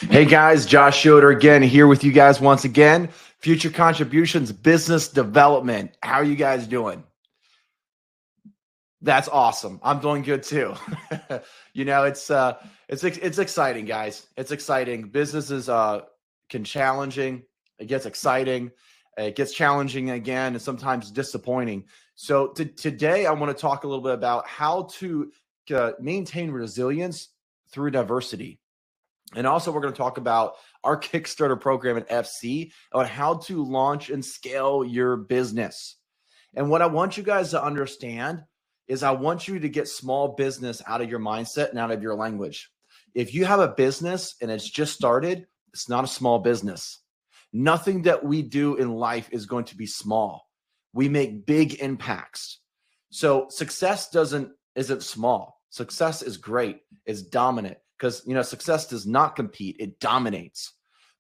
Hey guys, Josh Yoder again here with you guys once again. Future Contributions Business Development. How are you guys doing? That's awesome. I'm doing good too. It's exciting, guys. It's exciting. Businesses can challenging. It gets exciting. It gets challenging again, and sometimes disappointing. So today, I want to talk a little bit about how to maintain resilience through diversity. And also, we're going to talk about our Kickstarter program at FC on how to launch and scale your business. And what I want you guys to understand is I want you to get small business out of your mindset and out of your language. If you have a business and it's just started, it's not a small business. Nothing that we do in life is going to be small. We make big impacts. So success isn't small. Success is great. It's dominant. Because, success does not compete, it dominates.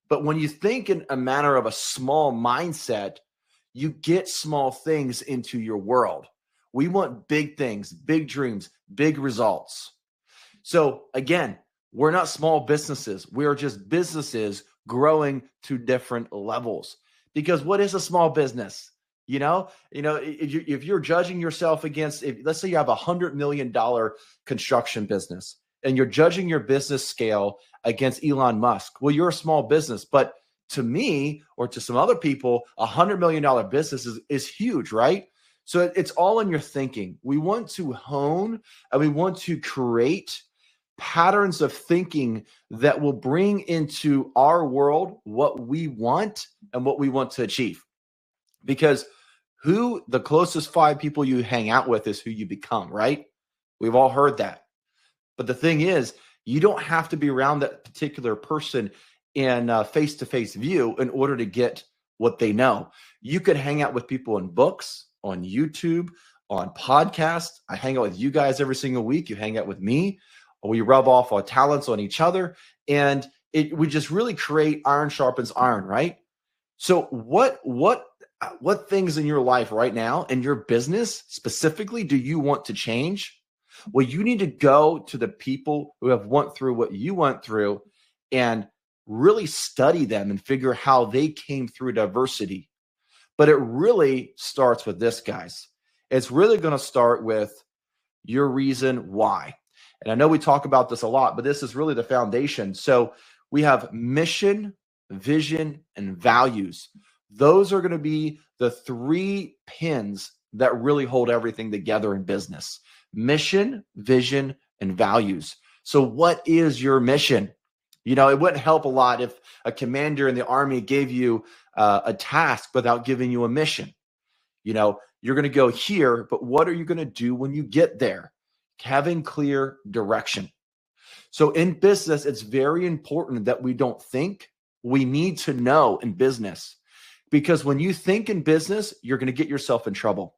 But when you think in a manner of a small mindset, you get small things into your world. We want big things, big dreams, big results. So again, we're not small businesses. We are just businesses growing to different levels. Because what is a small business? If you're judging yourself against, let's say you have $100 million construction business, and you're judging your business scale against Elon Musk. Well, you're a small business, but to me or to some other people, $100 million business is huge, right? So it's all in your thinking. We want to hone and we want to create patterns of thinking that will bring into our world what we want and what we want to achieve. Because the closest 5 people you hang out with is who you become, right? We've all heard that. But the thing is, you don't have to be around that particular person in face-to-face view in order to get what they know. You could hang out with people in books, on YouTube, on podcasts. I hang out with you guys every single week. You hang out with me. We rub off our talents on each other. And we just really create iron sharpens iron, right? So what things in your life right now, in your business specifically, do you want to change? Well, you need to go to the people who have went through what you went through and really study them and figure how they came through diversity. But it really starts with this, guys. It's really going to start with your reason why. And I know we talk about this a lot, but this is really the foundation. So we have mission, vision, and values. Those are going to be the 3 pins that really hold everything together in business. Mission, vision, and values. So what is your mission? It wouldn't help a lot if a commander in the army gave you a task without giving you a mission. You're going to go here, but what are you going to do when you get there? Having clear direction. So in business, it's very important that we don't think. We need to know in business, because when you think in business, you're going to get yourself in trouble.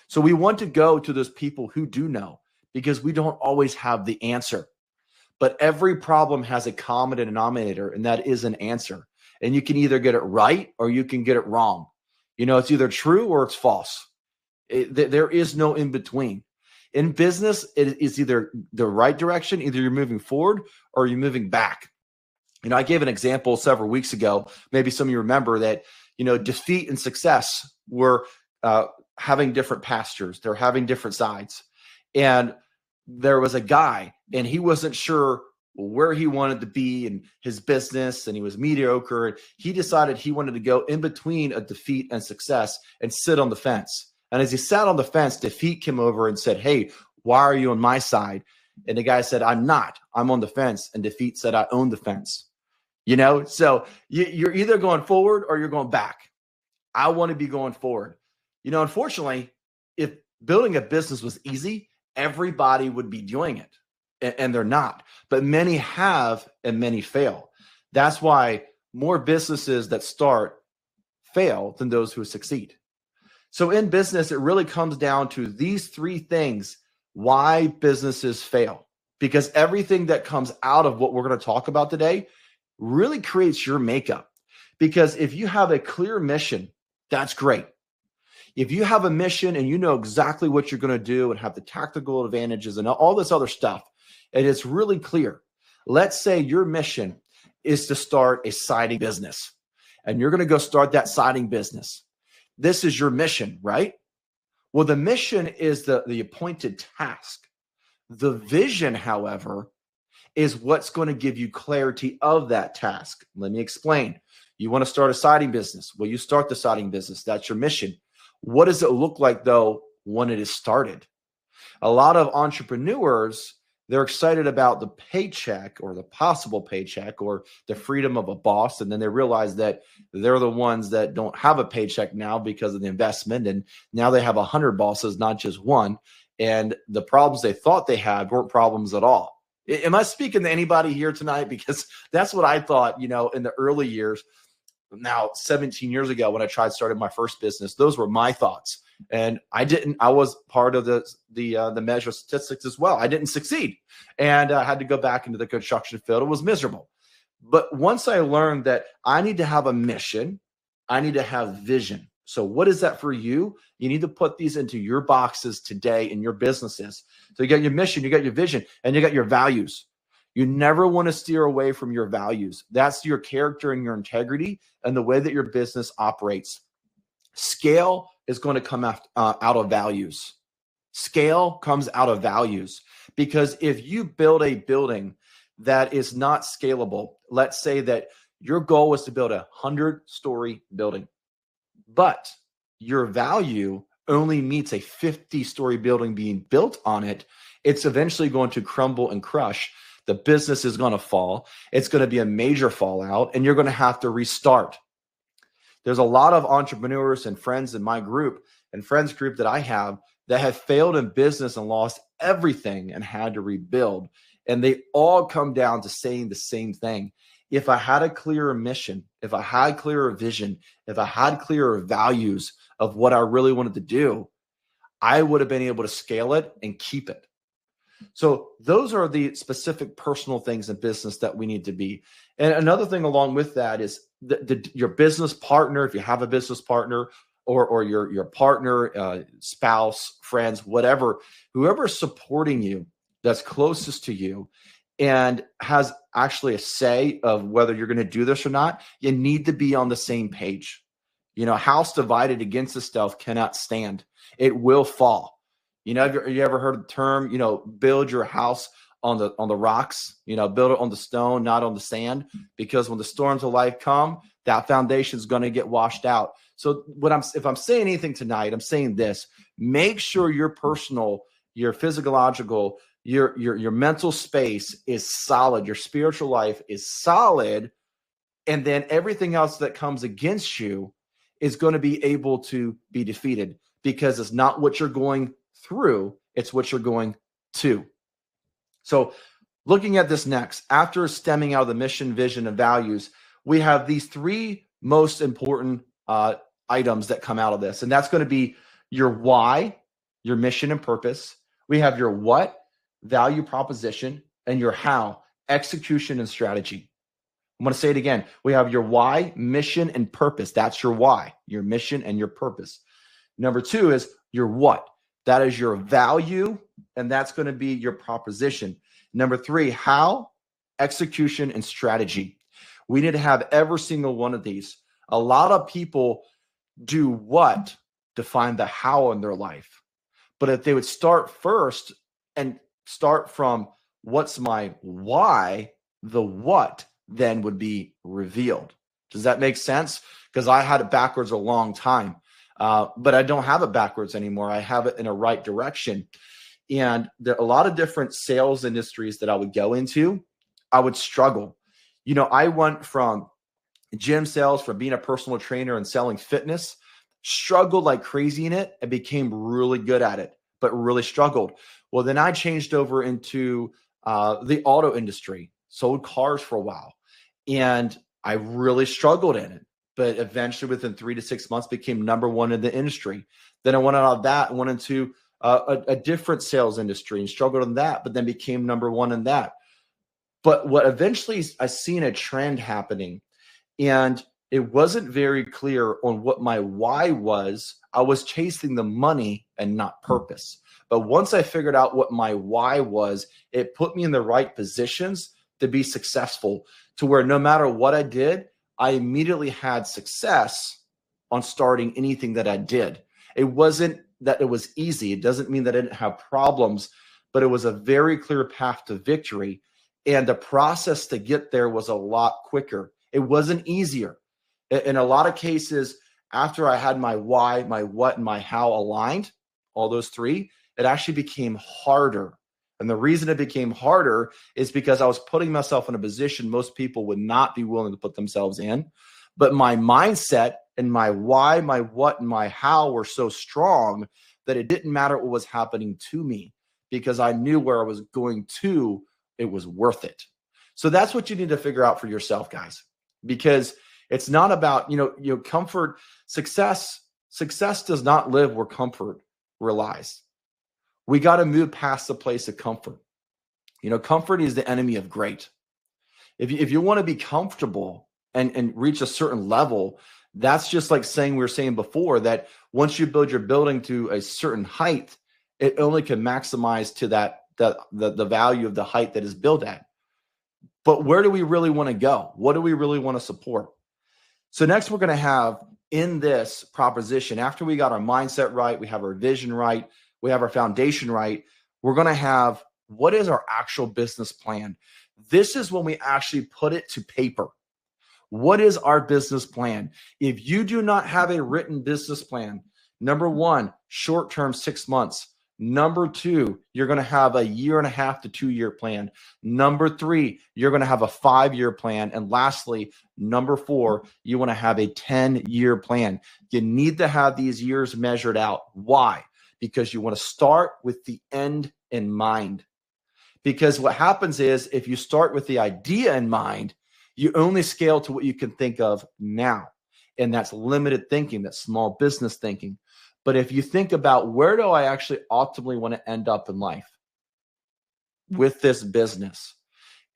So we want to go to those people who do know, because we don't always have the answer. But every problem has a common denominator, and that is an answer. And you can either get it right or you can get it wrong. It's either true or it's false. There is no in between. In business, it is either the right direction, either you're moving forward or you're moving back. I gave an example several weeks ago. Maybe some of you remember that, defeat and success were having different pastures. They're having different sides. And there was a guy, and he wasn't sure where he wanted to be in his business, and he was mediocre. He decided he wanted to go in between a defeat and success and sit on the fence. And as he sat on the fence, defeat came over and said, "Hey, why are you on my side?" And the guy said, "I'm not. I'm on the fence." And defeat said, "I own the fence." So you're either going forward or you're going back. I want to be going forward. Unfortunately, if building a business was easy, everybody would be doing it, and they're not. But many have, and many fail. That's why more businesses that start fail than those who succeed. So in business, it really comes down to these 3 things why businesses fail. Because everything that comes out of what we're going to talk about today really creates your makeup. Because if you have a clear mission, that's great. If you have a mission and you know exactly what you're going to do and have the tactical advantages and all this other stuff, and it's really clear. Let's say your mission is to start a siding business. And you're going to go start that siding business. This is your mission, right? Well, the mission is the appointed task. The vision, however, is what's going to give you clarity of that task. Let me explain. You want to start a siding business. Well, you start the siding business. That's your mission. What does it look like, though, when it is started? A lot of entrepreneurs, they're excited about the paycheck or the possible paycheck or the freedom of a boss. And then they realize that they're the ones that don't have a paycheck now because of the investment. And now they have 100 bosses, not just one. And the problems they thought they had weren't problems at all. Am I speaking to anybody here tonight? Because that's what I thought, in the early years. Now, 17 years ago, when I tried starting my first business, those were my thoughts. And I was part of the measure of statistics as well. I didn't succeed. And I had to go back into the construction field. It was miserable. But once I learned that I need to have a mission, I need to have vision. So what is that for you? You need to put these into your boxes today in your businesses. So you got your mission, you got your vision, and you got your values. You never want to steer away from your values. That's your character and your integrity and the way that your business operates. Scale is going to come out of values. Scale comes out of values, because if you build a building that is not scalable, let's say that your goal is to build a 100-story building, but your value only meets a 50-story building being built on it, it's eventually going to crumble and crush. The business is going to fall. It's going to be a major fallout, and you're going to have to restart. There's a lot of entrepreneurs and friends in my group and friends group that I have that have failed in business and lost everything and had to rebuild. And they all come down to saying the same thing. If I had a clearer mission, if I had clearer vision, if I had clearer values of what I really wanted to do, I would have been able to scale it and keep it. So those are the specific personal things in business that we need to be. And another thing along with that is your business partner, if you have a business partner, or your partner, spouse, friends, whatever, whoever's supporting you, that's closest to you and has actually a say of whether you're going to do this or not, you need to be on the same page. House divided against itself cannot stand. It will fall. Have you ever heard the term, build your house on the rocks, build it on the stone, not on the sand, because when the storms of life come, that foundation is going to get washed out. So if I'm saying anything tonight, I'm saying this: make sure your personal, your physiological, your mental space is solid. Your spiritual life is solid. And then everything else that comes against you is going to be able to be defeated, because it's not what you're going through, it's what you're going to. So looking at this next, after stemming out of the mission, vision, and values, we have these three most important items that come out of this. And that's going to be your why, your mission and purpose. We have your what, value proposition, and your how, execution and strategy. I'm going to say it again. We have your why, mission, and purpose. That's your why, your mission, and your purpose. Number two is your what. That is your value, and that's going to be your proposition. Number three, how, execution, and strategy. We need to have every single one of these. A lot of people do what to find the how in their life. But if they would start first and start from what's my why, the what then would be revealed. Does that make sense? Because I had it backwards a long time. But I don't have it backwards anymore. I have it in a right direction. And there are a lot of different sales industries that I would go into. I would struggle. I went from gym sales, from being a personal trainer and selling fitness, struggled like crazy in it and became really good at it, but really struggled. Well, then I changed over into the auto industry, sold cars for a while, and I really struggled in it. But eventually within 3 to 6 months became number one in the industry. Then I went out of that and went into a different sales industry and struggled in that, but then became number one in that. But what eventually I seen a trend happening, and it wasn't very clear on what my why was. I was chasing the money and not purpose. But once I figured out what my why was, it put me in the right positions to be successful, to where no matter what I did, I immediately had success on starting anything that I did. It wasn't that it was easy. It doesn't mean that I didn't have problems, but it was a very clear path to victory. And the process to get there was a lot quicker. It wasn't easier. In a lot of cases, after I had my why, my what, and my how aligned, all those three, it actually became harder. And the reason it became harder is because I was putting myself in a position most people would not be willing to put themselves in. But my mindset and my why, my what, and my how were so strong that it didn't matter what was happening to me because I knew where I was going to, it was worth it. So that's what you need to figure out for yourself, guys, because it's not about, comfort, success. Success does not live where comfort relies. We got to move past the place of comfort. Comfort is the enemy of great. If you want to be comfortable and reach a certain level, that's just like we were saying before, that once you build your building to a certain height, it only can maximize to the value of the height that is built at. But where do we really want to go? What do we really want to support? So next we're going to have in this proposition, after we got our mindset right, we have our vision right, we have our foundation right, we're going to have what is our actual business plan. This is when we actually put it to paper. What is our business plan? If you do not have a written business plan, number one, short-term 6 months. Number two, you're going to have a 1.5 to 2 year plan. Number three, you're going to have a 5-year plan. And lastly, number four, you want to have a 10-year plan. You need to have these years measured out. Why? Because you want to start with the end in mind. Because what happens is if you start with the idea in mind, you only scale to what you can think of now. And that's limited thinking, that's small business thinking. But if you think about where do I actually optimally want to end up in life with this business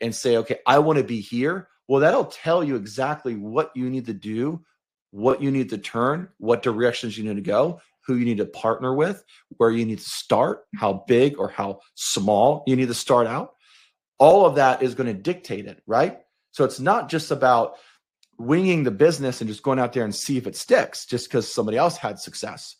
and say, okay, I want to be here. Well, that'll tell you exactly what you need to do, what you need to turn, what directions you need to go, who you need to partner with, where you need to start, how big or how small you need to start out. All of that is going to dictate it, right? So it's not just about winging the business and just going out there and see if it sticks just because somebody else had success.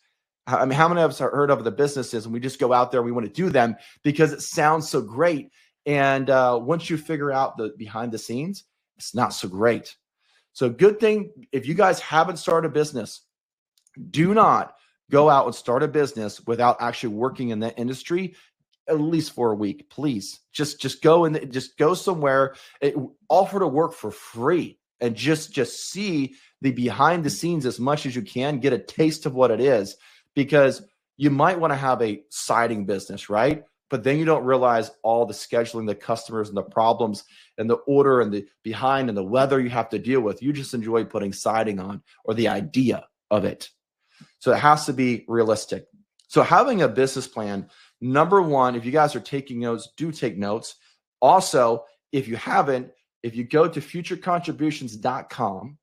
I mean, how many of us are heard of the businesses and we just go out there, we want to do them because it sounds so great. And once you figure out the behind the scenes, it's not so great. So good thing, if you guys haven't started a business, do not go out and start a business without actually working in that industry at least for a week, please. Just go and just go somewhere, offer to work for free and just see the behind the scenes as much as you can, get a taste of what it is. Because you might want to have a siding business, right? But then you don't realize all the scheduling, the customers and the problems and the order and the behind and the weather you have to deal with. You just enjoy putting siding on or the idea of it. So it has to be realistic. So having a business plan, number one, if you guys are taking notes, do take notes. Also, if you haven't, if you go to futurecontributions.com,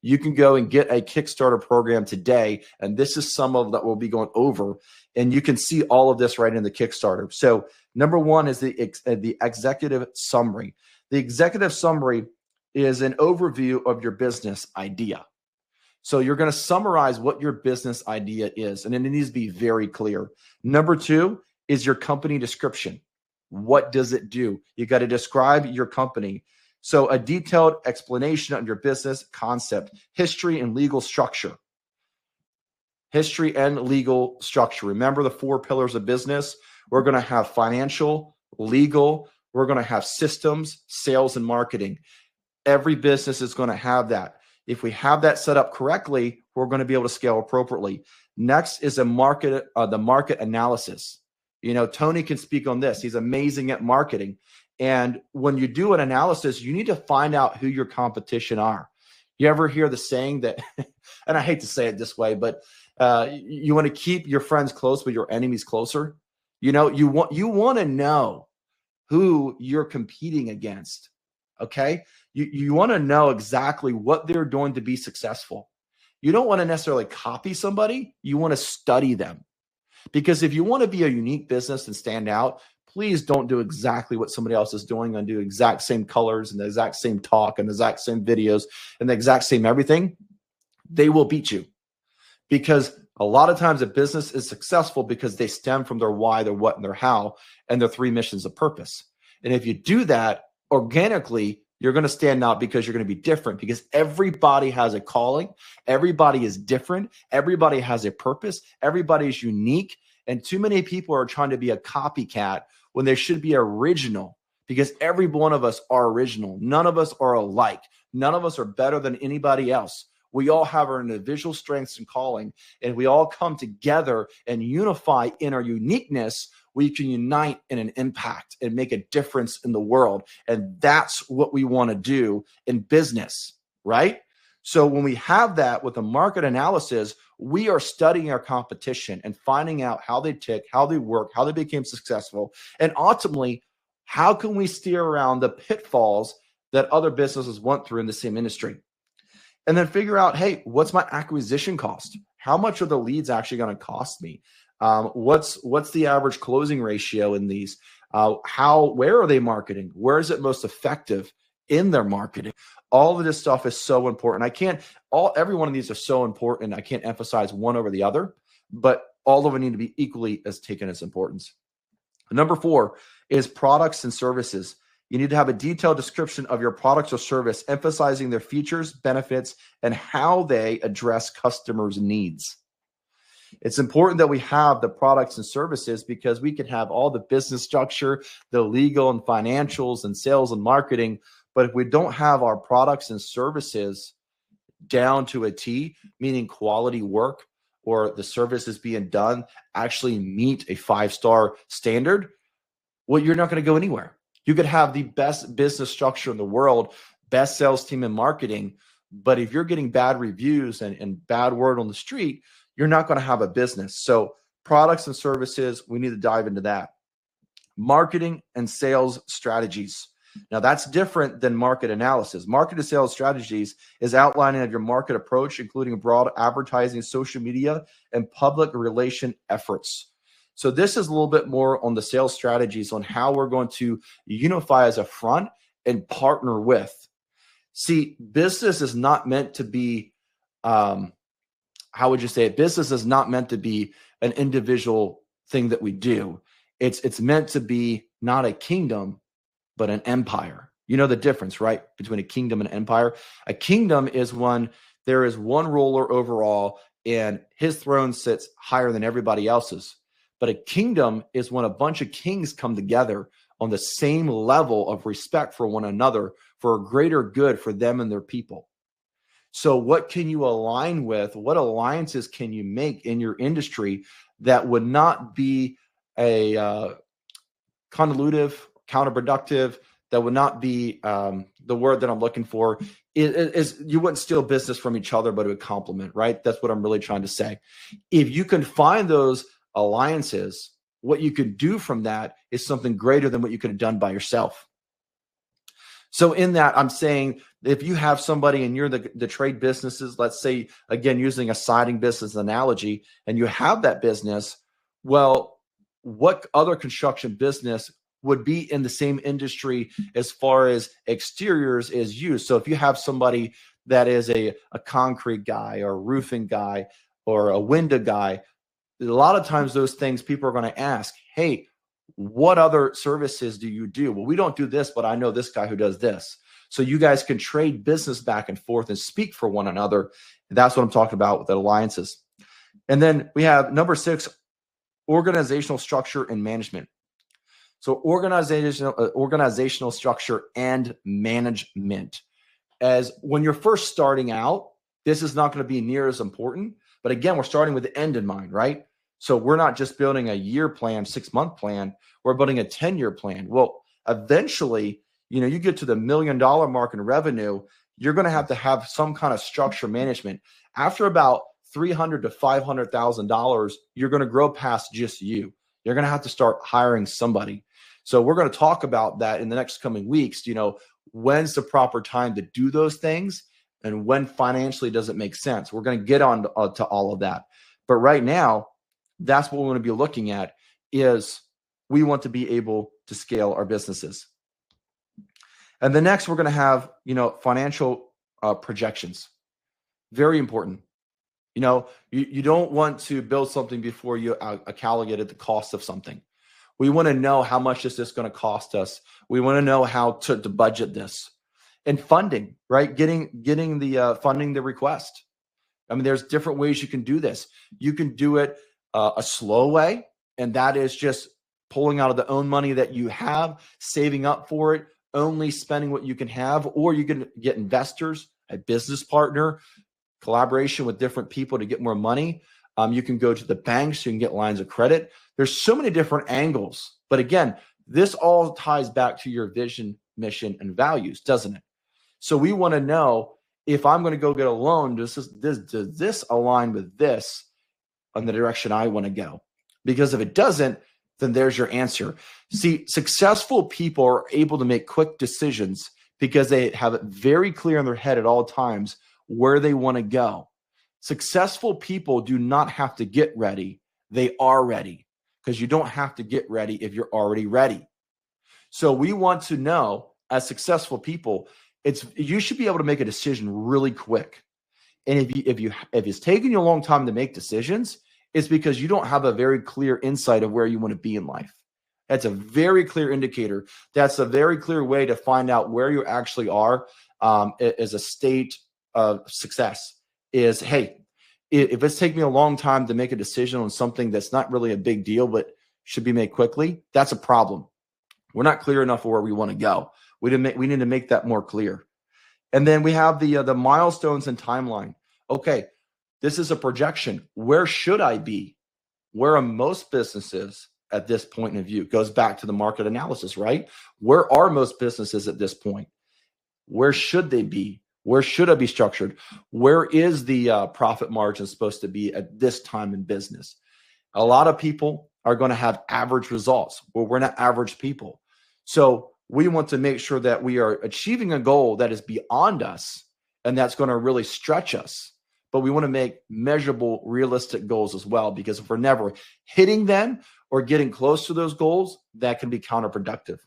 you can go and get a Kickstarter program today. And this is some of that we'll be going over. And you can see all of this right in the Kickstarter. So number one is the executive summary. The executive summary is an overview of your business idea. So you're going to summarize what your business idea is. And it needs to be very clear. Number two is your company description. What does it do? You got to describe your company. So a detailed explanation on your business concept, history and legal structure. History and legal structure. Remember the 4 pillars of business? We're going to have financial, legal, we're going to have systems, sales, and marketing. Every business is going to have that. If we have that set up correctly, we're going to be able to scale appropriately. Next is the market analysis. Tony can speak on this. He's amazing at marketing. And when you do an analysis, you need to find out who your competition are. You ever hear the saying that, and I hate to say it this way, but you want to keep your friends close, but your enemies closer. You want to know who you're competing against. Okay. You want to know exactly what they're doing to be successful. You don't want to necessarily copy somebody. You want to study them. Because if you want to be a unique business and stand out, please don't do exactly what somebody else is doing and do exact same colors and the exact same talk and the exact same videos and the exact same everything. They will beat you, because a lot of times a business is successful because they stem from their why, their what, and their how, and their 3 missions of purpose. And if you do that organically, you're going to stand out because you're going to be different, because everybody has a calling. Everybody is different. Everybody has a purpose. Everybody is unique. And too many people are trying to be a copycat when they should be original, because every one of us are original. None of us are alike. None of us are better than anybody else. We all have our individual strengths and calling, and we all come together and unify in our uniqueness. We can unite in an impact and make a difference in the world. And that's what we want to do in business, right? So when we have that with a market analysis, we are studying our competition and finding out how they tick, how they work, how they became successful, and ultimately, how can we steer around the pitfalls that other businesses went through in the same industry? And then figure out, hey, what's my acquisition cost? How much are the leads actually going to cost me? What's the average closing ratio in these? Where are they marketing? Where is it most effective in their marketing? All of this stuff is so important. Every one of these are so important. I can't emphasize one over the other, but all of them need to be equally as taken as importance. Number 4 is products and services. You need to have a detailed description of your products or service, emphasizing their features, benefits, and how they address customers' needs. It's important that we have the products and services, because we can have all the business structure, the legal and financials and sales and marketing. But if we don't have our products and services down to a T, meaning quality work, or the services being done actually meet a 5-star standard, well, you're not going to go anywhere. You could have the best business structure in the world, best sales team and marketing, but if you're getting bad reviews and bad word on the street, you're not going to have a business. So products and services, we need to dive into that. Marketing and sales strategies. Now, that's different than market analysis. Market and sales strategies is outlining of your market approach, including broad advertising, social media, and public relation efforts. So this is a little bit more on the sales strategies, on how we're going to unify as a front and partner with. See, business is not meant to be, how would you say it? Business is not meant to be an individual thing that we do. It's meant to be not a kingdom, but an empire. You know the difference, right? Between a kingdom and an empire. A kingdom is when there is one ruler overall and his throne sits higher than everybody else's. But a kingdom is when a bunch of kings come together on the same level of respect for one another for a greater good for them and their people. So what can you align with? What alliances can you make in your industry that would not be a convolutive, counterproductive, that would not be the word that I'm looking for, is you wouldn't steal business from each other, but it would complement, right? That's what I'm really trying to say. If you can find those alliances, what you could do from that is something greater than what you could have done by yourself. So in that, I'm saying, if you have somebody and you're the trade businesses, let's say, again, using a siding business analogy, and you have that business, well, what other construction business would be in the same industry as far as exteriors is used? So if you have somebody that is a concrete guy or a roofing guy or a window guy, a lot of times those things people are going to ask, hey, what other services do you do? Well, we don't do this, but I know this guy who does this. So you guys can trade business back and forth and speak for one another. And that's what I'm talking about with the alliances. And then we have number 6, organizational structure and management. So organizational structure and management. As when you're first starting out, this is not going to be near as important. But again, we're starting with the end in mind, right? So we're not just building a year plan, 6-month plan. We're building a 10-year plan. Well, eventually, you get to the $1 million mark in revenue, you're going to have some kind of structure management. After about $300,000 to $500,000, you're going to grow past just you. You're going to have to start hiring somebody. So we're going to talk about that in the next coming weeks. When's the proper time to do those things, and when financially does it make sense? We're going to get on to all of that. But right now, that's what we want to be looking at, is we want to be able to scale our businesses. And the next, we're going to have, financial projections. Very important. You don't want to build something before you calculated the cost of something. We want to know how much is this going to cost us. We want to know how to budget this. And funding, right? Getting the funding the request. I mean, there's different ways you can do this. You can do it a slow way, and that is just pulling out of the own money that you have, saving up for it, only spending what you can have, or you can get investors, a business partner, collaboration with different people to get more money. You can go to the banks, you can get lines of credit. There's so many different angles. But again, this all ties back to your vision, mission, and values, doesn't it? So we want to know, if I'm going to go get a loan, does this align with this on the direction I want to go? Because if it doesn't, then there's your answer. See, successful people are able to make quick decisions because they have it very clear in their head at all times where they want to go. Successful people do not have to get ready. They are ready, because you don't have to get ready if you're already ready. So we want to know, as successful people, you should be able to make a decision really quick. And if it's taking you a long time to make decisions, it's because you don't have a very clear insight of where you want to be in life. That's a very clear indicator. That's a very clear way to find out where you actually are as a state of success. Is, hey, if it's taking me a long time to make a decision on something that's not really a big deal but should be made quickly, that's a problem. We're not clear enough of where we want to go. We need to make that more clear. And then we have the milestones and timeline. Okay, this is a projection. Where should I be? Where are most businesses at this point in view? It goes back to the market analysis, right? Where are most businesses at this point? Where should they be? Where should I be structured? Where is the profit margin supposed to be at this time in business? A lot of people are going to have average results. Well, we're not average people. So we want to make sure that we are achieving a goal that is beyond us and that's going to really stretch us. But we want to make measurable, realistic goals as well, because if we're never hitting them or getting close to those goals, that can be counterproductive.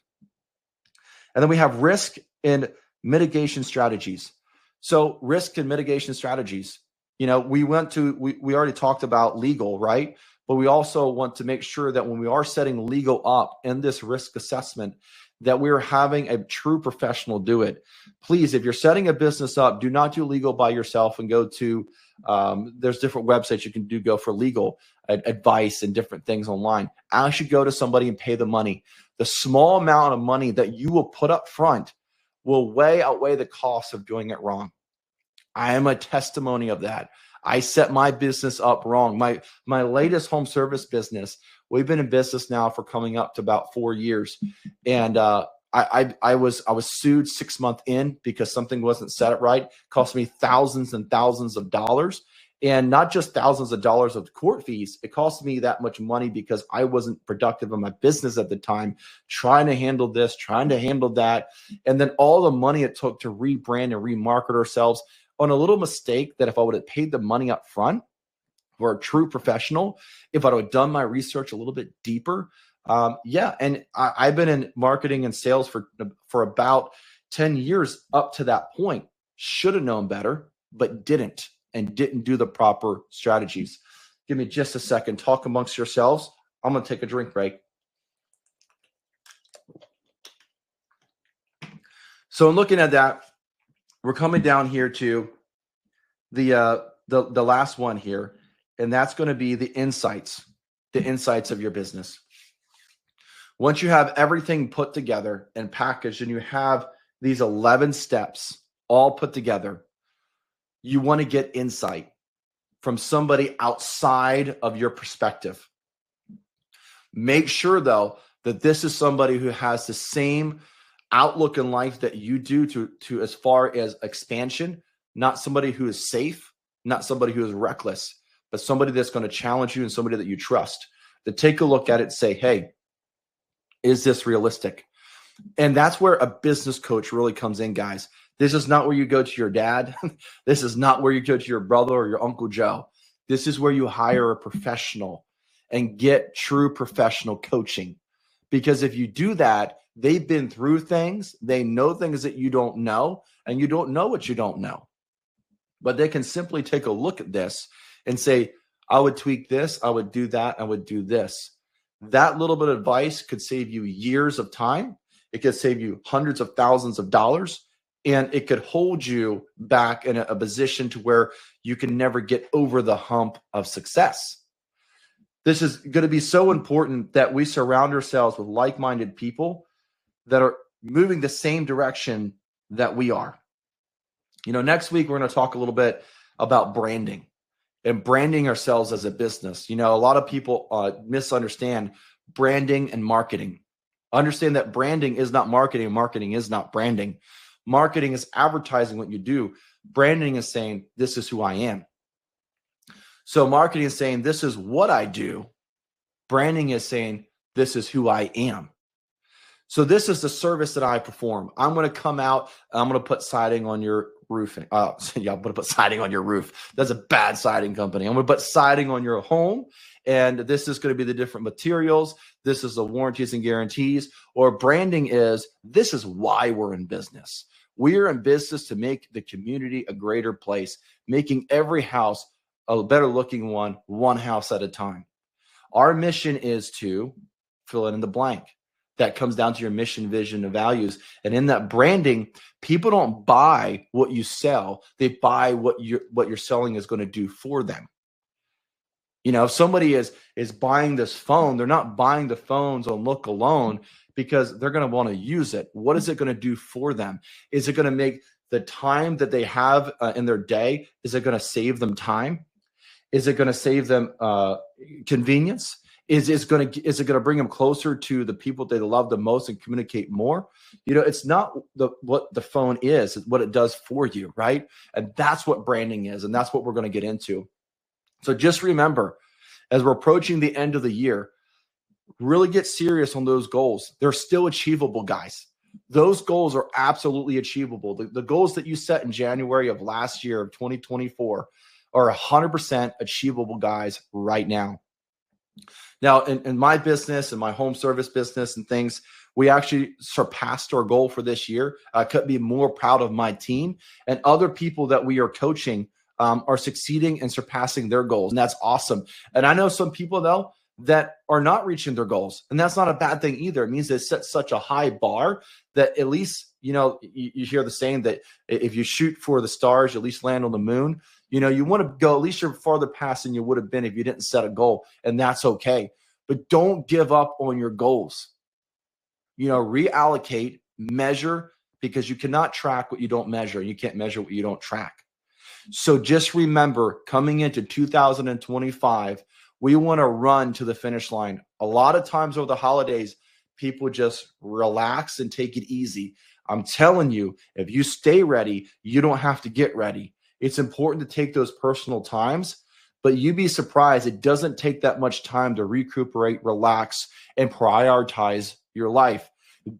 And then we have risk and mitigation strategies. So risk and mitigation strategies, we already talked about legal, right? But we also want to make sure that when we are setting legal up in this risk assessment, that we're having a true professional do it. Please, if you're setting a business up, do not do legal by yourself and go to, there's different websites you can go for legal advice and different things online. Actually go to somebody and pay the money. The small amount of money that you will put up front will way outweigh the cost of doing it wrong. I am a testimony of that. I set my business up wrong. My latest home service business, we've been in business now for coming up to about 4 years. And I was sued 6 months in because something wasn't set up right. It cost me thousands and thousands of dollars. And not just thousands of dollars of court fees. It cost me that much money because I wasn't productive in my business at the time, trying to handle this, trying to handle that. And then all the money it took to rebrand and remarket ourselves on a little mistake that if I would have paid the money up front for a true professional, if I would have done my research a little bit deeper. And I've been in marketing and sales for about 10 years up to that point. Should have known better, but didn't. And didn't do the proper strategies. Give me just a second. Talk amongst yourselves. I'm going to take a drink break. So in looking at that, we're coming down here to the last one here, and that's going to be the insights of your business. Once you have everything put together and packaged, and you have these 11 steps all put together, you want to get insight from somebody outside of your perspective. Make sure, though, that this is somebody who has the same outlook in life that you do to as far as expansion, not somebody who is safe, not somebody who is reckless, but somebody that's going to challenge you and somebody that you trust. To take a look at it and say, hey, is this realistic? And that's where a business coach really comes in, guys. This is not where you go to your dad. This is not where you go to your brother or your Uncle Joe. This is where you hire a professional and get true professional coaching. Because if you do that, they've been through things, they know things that you don't know, and you don't know what you don't know. But they can simply take a look at this and say, I would tweak this, I would do that, I would do this. That little bit of advice could save you years of time. It could save you hundreds of thousands of dollars, and it could hold you back in a position to where you can never get over the hump of success. This is going to be so important that we surround ourselves with like-minded people that are moving the same direction that we are. Next week, we're going to talk a little bit about branding and branding ourselves as a business. A lot of people misunderstand branding and marketing. Understand that branding is not marketing, and marketing is not branding. Marketing is advertising what you do. Branding is saying, this is who I am. So marketing is saying, this is what I do. Branding is saying, this is who I am. So this is the service that I perform. I'm going to come out, I'm going to put siding on your roof. I'm going to put siding on your roof. That's a bad siding company. I'm going to put siding on your home. And this is going to be the different materials. This is the warranties and guarantees. Or branding is, this is why we're in business. We are in business to make the community a greater place, making every house a better looking one house at a time. Our mission is to fill it in the blank. That comes down to your mission, vision, and values. And in that branding, people don't buy what you sell. They buy what you're selling is going to do for them. If somebody is buying this phone, they're not buying the phones on look alone because they're going to want to use it. What is it going to do for them? Is it going to make the time that they have in their day, is it going to save them time? Is it going to save them convenience? Is it going to bring them closer to the people they love the most and communicate more? It's not what the phone is, it's what it does for you, right? And that's what branding is, and that's what we're going to get into. So just remember, as we're approaching the end of the year, really get serious on those goals. They're still achievable, guys. Those goals are absolutely achievable. The goals that you set in January of last year, of 2024, are 100% achievable, guys, right now. Now, in my business and my home service business and things, we actually surpassed our goal for this year. I couldn't be more proud of my team, and other people that we are coaching are succeeding and surpassing their goals. And that's awesome. And I know some people, though, that are not reaching their goals. And that's not a bad thing either. It means they set such a high bar that at least, you hear the saying that if you shoot for the stars, you at least land on the moon. You want to go, at least you're farther past than you would have been if you didn't set a goal. And that's okay. But don't give up on your goals. Reallocate, measure, because you cannot track what you don't measure. You can't measure what you don't track. So just remember, coming into 2025, we want to run to the finish line. A lot of times over the holidays, people just relax and take it easy. I'm telling you, if you stay ready, you don't have to get ready. It's important to take those personal times, but you'd be surprised. It doesn't take that much time to recuperate, relax, and prioritize your life.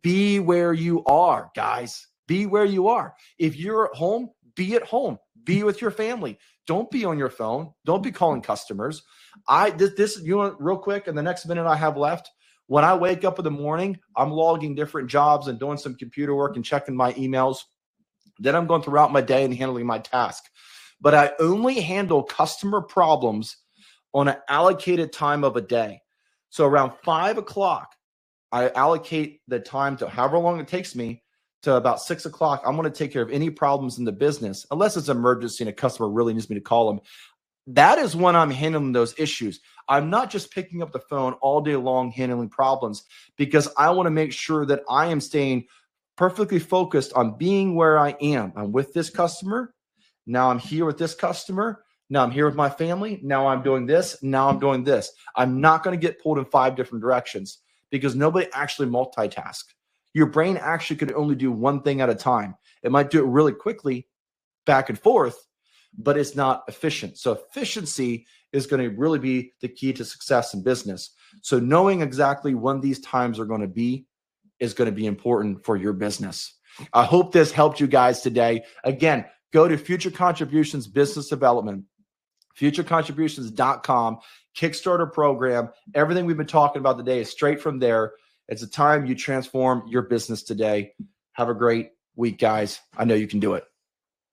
Be where you are, guys. Be where you are. If you're at home, be at home. Be with your family. Don't be on your phone. Don't be calling customers. Real quick, in the next minute I have left, when I wake up in the morning, I'm logging different jobs and doing some computer work and checking my emails. Then I'm going throughout my day and handling my task. But I only handle customer problems on an allocated time of a day. So around 5 o'clock, I allocate the time to however long it takes me to about 6 o'clock. I'm going to take care of any problems in the business, unless it's an emergency and a customer really needs me to call them. That is when I'm handling those issues. I'm not just picking up the phone all day long handling problems, because I want to make sure that I am staying perfectly focused on being where I am. I'm with this customer. Now I'm here with this customer. Now I'm here with my family. Now I'm doing this. Now I'm doing this. I'm not going to get pulled in 5 different directions, because nobody actually multitasks. Your brain actually could only do one thing at a time. It might do it really quickly, back and forth, but it's not efficient. So efficiency is going to really be the key to success in business. So knowing exactly when these times are going to be is going to be important for your business. I hope this helped you guys today. Again, go to Future Contributions Business Development, futurecontributions.com, Kickstarter program. Everything we've been talking about today is straight from there. It's a time you transform your business today. Have a great week, guys. I know you can do it.